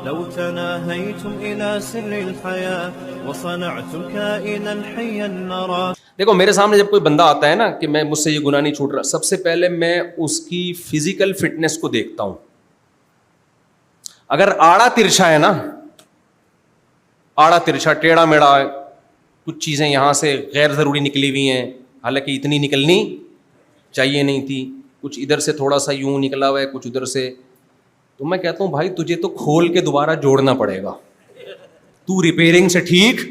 لو تناهيتم إلى سر الحياة وصنعتم كائنا حيا نرى. دیکھو میرے سامنے جب کوئی بندہ آتا ہے نا کہ میں مجھ سے یہ گناہ نہیں چھوٹ رہا، سب سے پہلے میں اس کی فزیکل فٹنس کو دیکھتا ہوں. اگر آڑا ترچھا ہے نا، آڑا ترچھا ٹیڑھا میڑا، کچھ چیزیں یہاں سے غیر ضروری نکلی ہوئی ہیں، حالانکہ اتنی نکلنی چاہیے نہیں تھی، کچھ ادھر سے تھوڑا سا یوں نکلا ہوا ہے، کچھ ادھر سے، تو میں کہتا ہوں بھائی تجھے تو کھول کے دوبارہ جوڑنا پڑے گا، تو ریپیئرنگ سے ٹھیک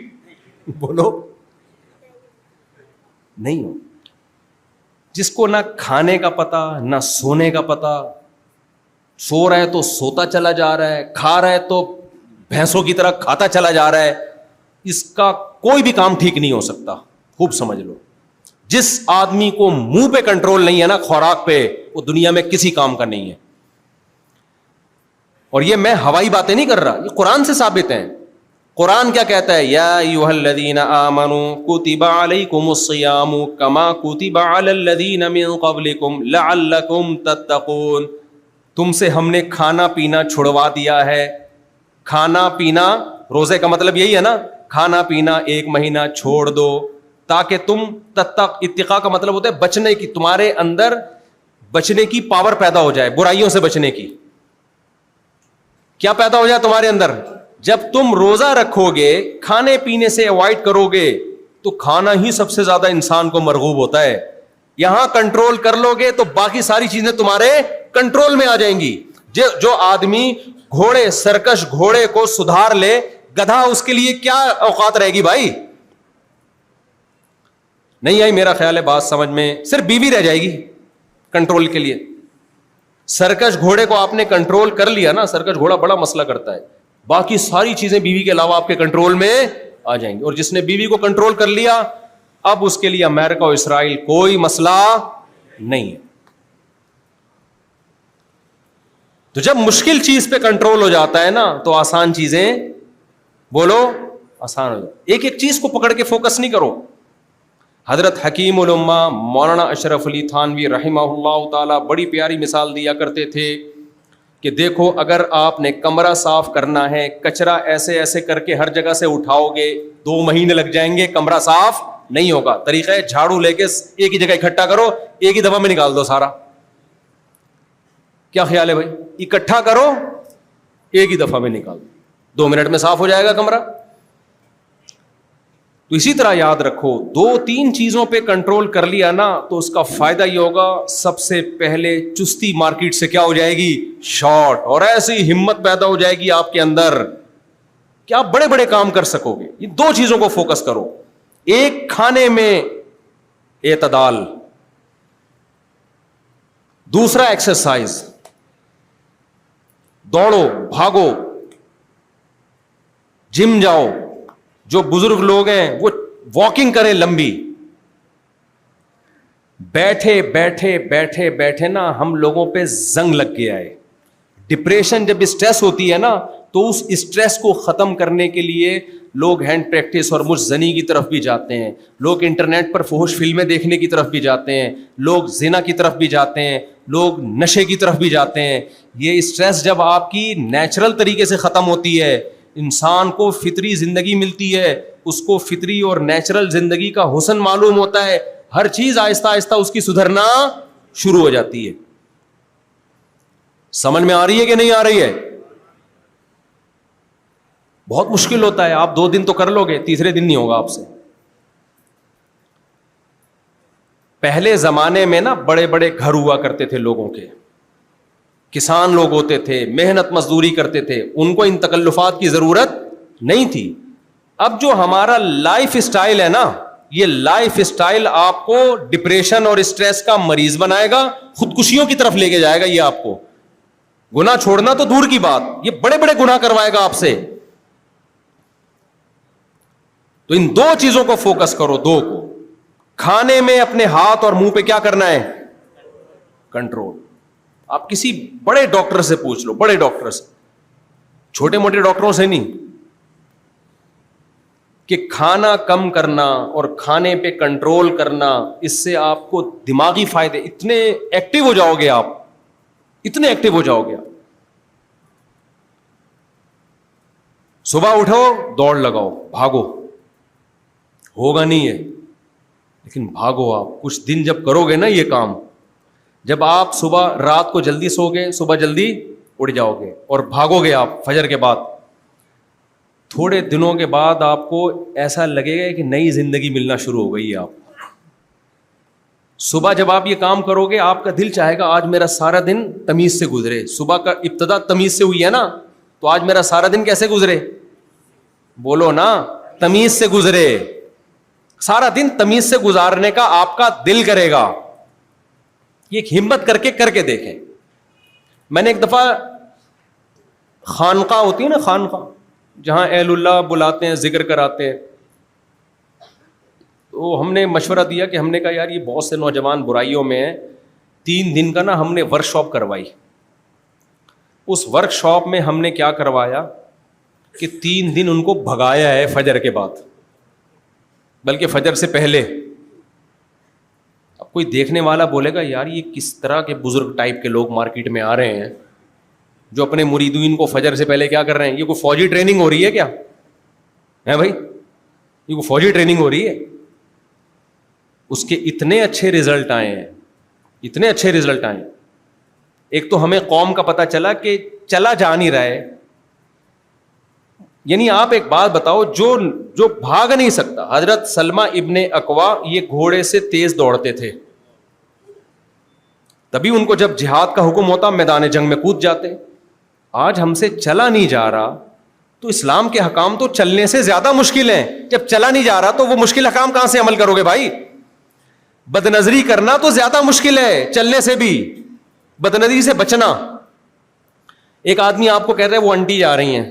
بولو نہیں ہو. جس کو نہ کھانے کا پتا نہ سونے کا پتا، سو رہا ہے تو سوتا چلا جا رہا ہے، کھا رہا ہے تو بھینسوں کی طرح کھاتا چلا جا رہا ہے، اس کا کوئی بھی کام ٹھیک نہیں ہو سکتا. خوب سمجھ لو، جس آدمی کو منہ پہ کنٹرول نہیں ہے نا خوراک پہ، وہ دنیا میں کسی کام کا نہیں ہے. اور یہ میں ہوائی باتیں نہیں کر رہا، یہ قرآن سے ثابت ہیں. قرآن کیا کہتا ہے؟ یا ایھا الذین آمنوا کتب علیکم الصیام کما کتب علی الذین من قبلکم لعلکم تتقون. تم سے ہم نے کھانا پینا چھڑوا دیا ہے. کھانا پینا، روزے کا مطلب یہی ہے نا، کھانا پینا 1 مہینہ چھوڑ دو تاکہ تم اتقاء کا مطلب ہوتا ہے بچنے کی، تمہارے اندر بچنے کی پاور پیدا ہو جائے، برائیوں سے بچنے کی. کیا پیدا ہو جائے تمہارے اندر؟ جب تم روزہ رکھو گے، کھانے پینے سے اوائڈ کرو گے، تو کھانا ہی سب سے زیادہ انسان کو مرغوب ہوتا ہے. یہاں کنٹرول کر لو گے تو باقی ساری چیزیں تمہارے کنٹرول میں آ جائیں گی. جو آدمی گھوڑے، سرکش گھوڑے کو سدھار لے، گدھا اس کے لیے کیا اوقات رہے گی بھائی؟ نہیں آئی میرا خیال ہے بات سمجھ میں؟ صرف بیوی رہ جائے گی کنٹرول کے لیے. سرکش گھوڑے کو آپ نے کنٹرول کر لیا نا، سرکش گھوڑا بڑا مسئلہ کرتا ہے، باقی ساری چیزیں بیوی کے علاوہ آپ کے کنٹرول میں آ جائیں گی. اور جس نے بیوی کو کنٹرول کر لیا، اب اس کے لیے امریکہ اور اسرائیل کوئی مسئلہ نہیں ہے. تو جب مشکل چیز پہ کنٹرول ہو جاتا ہے نا تو آسان چیزیں بولو آسان ہو جاتی. ایک ایک چیز کو پکڑ کے فوکس نہیں کرو. حضرت حکیم الامہ مولانا اشرف علی تھانوی رحمہ اللہ تعالی بڑی پیاری مثال دیا کرتے تھے کہ دیکھو اگر آپ نے کمرہ صاف کرنا ہے، کچرا ایسے ایسے کر کے ہر جگہ سے اٹھاؤ گے، 2 مہینے لگ جائیں گے، کمرہ صاف نہیں ہوگا. طریقہ ہے جھاڑو لے کے ایک ہی جگہ اکٹھا کرو، ایک ہی دفعہ میں نکال دو سارا. کیا خیال ہے بھائی؟ اکٹھا کرو، ایک ہی دفعہ میں نکال دو، 2 منٹ میں صاف ہو جائے گا کمرہ. تو اسی طرح یاد رکھو، 2-3 چیزوں پہ کنٹرول کر لیا نا تو اس کا فائدہ یہ ہوگا، سب سے پہلے چستی مارکیٹ سے کیا ہو جائے گی؟ شارٹ. اور ایسی ہمت پیدا ہو جائے گی آپ کے اندر کہ آپ بڑے بڑے کام کر سکو گے. یہ 2 چیزوں کو فوکس کرو. ایک، کھانے میں اعتدال، دوسرا ایکسرسائز، دوڑو بھاگو، جم جاؤ. جو بزرگ لوگ ہیں وہ واکنگ کریں لمبی. بیٹھے بیٹھے بیٹھے بیٹھے نا ہم لوگوں پہ زنگ لگ گیا ہے. ڈپریشن جب اسٹریس ہوتی ہے نا تو اس اسٹریس کو ختم کرنے کے لیے لوگ ہینڈ پریکٹس اور مجزنی کی طرف بھی جاتے ہیں، لوگ انٹرنیٹ پر فحش فلمیں دیکھنے کی طرف بھی جاتے ہیں، لوگ زنا کی طرف بھی جاتے ہیں، لوگ نشے کی طرف بھی جاتے ہیں. یہ اسٹریس جب آپ کی نیچرل طریقے سے ختم ہوتی ہے، انسان کو فطری زندگی ملتی ہے، اس کو فطری اور نیچرل زندگی کا حسن معلوم ہوتا ہے، ہر چیز آہستہ آہستہ اس کی سدھرنا شروع ہو جاتی ہے. سمجھ میں آ رہی ہے کہ نہیں آ رہی ہے؟ بہت مشکل ہوتا ہے. آپ 2 دن تو کر لو گے، تیسرے دن نہیں ہوگا آپ سے. پہلے زمانے میں نا بڑے بڑے گھر ہوا کرتے تھے لوگوں کے، کسان لوگ ہوتے تھے، محنت مزدوری کرتے تھے، ان کو ان تکلفات کی ضرورت نہیں تھی. اب جو ہمارا لائف اسٹائل ہے نا، یہ لائف اسٹائل آپ کو ڈپریشن اور اسٹریس کا مریض بنائے گا، خودکشیوں کی طرف لے کے جائے گا. یہ آپ کو گناہ چھوڑنا تو دور کی بات، یہ بڑے بڑے گناہ کروائے گا آپ سے. تو ان 2 چیزوں کو فوکس کرو، 2 کو. کھانے میں اپنے ہاتھ اور منہ پہ کیا کرنا ہے؟ کنٹرول. آپ کسی بڑے ڈاکٹر سے پوچھ لو، بڑے ڈاکٹر سے، چھوٹے موٹے ڈاکٹروں سے نہیں، کہ کھانا کم کرنا اور کھانے پہ کنٹرول کرنا، اس سے آپ کو دماغی فائدے، اتنے ایکٹیو ہو جاؤ گے آپ، اتنے ایکٹیو ہو جاؤ گے آپ. صبح اٹھو دوڑ لگاؤ, بھاگو, ہوگا نہیں ہے لیکن بھاگو. آپ کچھ دن جب کرو گے نا یہ کام, جب آپ صبح رات کو جلدی سو گے, صبح جلدی اٹھ جاؤ گے اور بھاگو گے آپ فجر کے بعد, تھوڑے دنوں کے بعد آپ کو ایسا لگے گا کہ نئی زندگی ملنا شروع ہو گئی ہے. آپ صبح جب آپ یہ کام کرو گے, آپ کا دل چاہے گا آج میرا سارا دن تمیز سے گزرے. صبح کا ابتدا تمیز سے ہوئی ہے نا, تو آج میرا سارا دن کیسے گزرے؟ بولو نا, تمیز سے گزرے. سارا دن تمیز سے گزارنے کا آپ کا دل کرے گا. یہ ایک ہمت کر کے دیکھیں. میں نے ایک دفعہ خانقاہ ہوتی ہے نا, خانقاہ جہاں اہل اللہ بلاتے ہیں, ذکر کراتے ہیں, تو ہم نے مشورہ دیا کہ ہم نے کہا یار یہ بہت سے نوجوان برائیوں میں ہیں, 3 دن کا نا ہم نے ورک شاپ کروائی. اس ورک شاپ میں ہم نے کیا کروایا کہ 3 دن ان کو بھگایا ہے فجر کے بعد, بلکہ فجر سے پہلے. اب کوئی دیکھنے والا بولے گا یار یہ کس طرح کے بزرگ ٹائپ کے لوگ مارکیٹ میں آ رہے ہیں جو اپنے مریدین کو فجر سے پہلے کیا کر رہے ہیں؟ یہ کوئی فوجی ٹریننگ ہو رہی ہے کیا ہے بھائی؟ یہ کوئی فوجی ٹریننگ ہو رہی ہے؟ اس کے اتنے اچھے رزلٹ آئے ہیں, اتنے اچھے رزلٹ آئے ہیں. ایک تو ہمیں قوم کا پتہ چلا کہ چلا جا نہیں رہا ہے. یعنی آپ ایک بات بتاؤ, جو بھاگ نہیں سکتا, حضرت سلمہ ابن اکوا یہ گھوڑے سے تیز دوڑتے تھے, تبھی ان کو جب جہاد کا حکم ہوتا میدان جنگ میں کود جاتے. آج ہم سے چلا نہیں جا رہا, تو اسلام کے حکام تو چلنے سے زیادہ مشکل ہیں. جب چلا نہیں جا رہا تو وہ مشکل حکام کہاں سے عمل کرو گے بھائی؟ بد نظری کرنا تو زیادہ مشکل ہے چلنے سے بھی, بد نظری سے بچنا. ایک آدمی آپ کو کہہ رہا ہے وہ آنٹی جا رہی ہیں,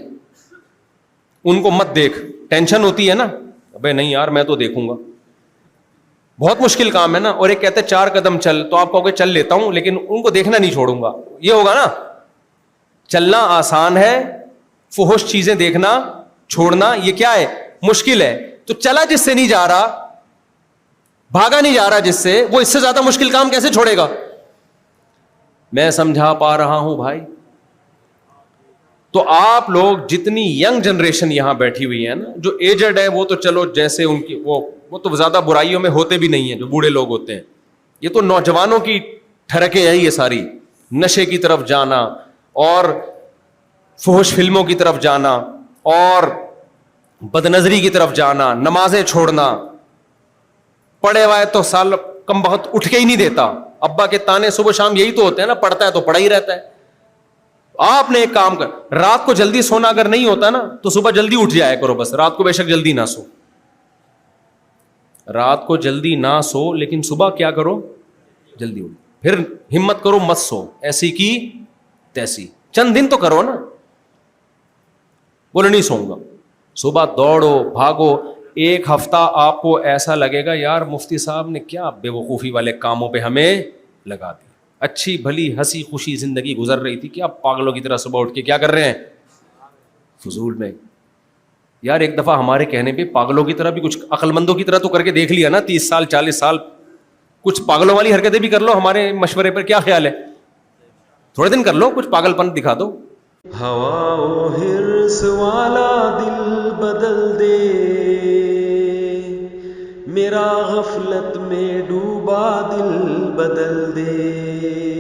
ان کو مت دیکھ, ٹینشن ہوتی ہے نا, ابے نہیں یار میں تو دیکھوں گا, بہت مشکل کام ہے نا. اور ایک کہتے ہیں 4 قدم چل, تو آپ کہو گے چل لیتا ہوں لیکن ان کو دیکھنا نہیں چھوڑوں گا, یہ ہوگا نا. چلنا آسان ہے, فحش چیزیں دیکھنا چھوڑنا یہ کیا ہے؟ مشکل ہے. تو چلا جس سے نہیں جا رہا, بھاگا نہیں جا رہا جس سے, وہ اس سے زیادہ مشکل کام کیسے چھوڑے گا؟ میں سمجھا پا رہا ہوں بھائی؟ تو آپ لوگ جتنی ینگ جنریشن یہاں بیٹھی ہوئی ہے نا, جو ایجڈ ہے وہ تو چلو جیسے ان کی وہ تو زیادہ برائیوں میں ہوتے بھی نہیں ہیں, جو بوڑھے لوگ ہوتے ہیں. یہ تو نوجوانوں کی ٹھڑکیں ہیں یہ ساری, نشے کی طرف جانا اور فحش فلموں کی طرف جانا اور بد نظری کی طرف جانا, نمازیں چھوڑنا. پڑھے ہوئے تو سال کم بہت اٹھ کے ہی نہیں دیتا, ابا کے تانے صبح شام یہی تو ہوتے ہیں نا, پڑھتا ہے تو پڑھا ہی رہتا ہے. آپ نے ایک کام کر, رات کو جلدی سونا اگر نہیں ہوتا نا تو صبح جلدی اٹھ جایا کرو بس. رات کو بے شک جلدی نہ سو, رات کو جلدی نہ سو, لیکن صبح کیا کرو؟ جلدی اٹھو. پھر ہمت کرو مت سو, ایسی کی تیسی, چند دن تو کرو نا. بولے نہیں سوؤں گا, صبح دوڑو بھاگو. 1 ہفتہ آپ کو ایسا لگے گا یار مفتی صاحب نے کیا بے وقوفی والے کاموں پہ ہمیں لگا دیا, اچھی بھلی ہنسی خوشی زندگی گزر رہی تھی, کیا پاگلوں کی طرح صبح اٹھ کے کیا کر رہے ہیں؟ فضول میں. یار ایک دفعہ ہمارے کہنے پہ پاگلوں کی طرح بھی کچھ عقل مندوں کی طرح تو کر کے دیکھ لیا نا, 30 سال 40 سال کچھ پاگلوں والی حرکتیں بھی کر لو ہمارے مشورے پر, کیا خیال ہے؟ تھوڑے دن کر لو, کچھ پاگل پن دکھا دو. ہوا و حرص والا دل بدل دے, میرا غفلت میں ڈوبا دل بدل دے.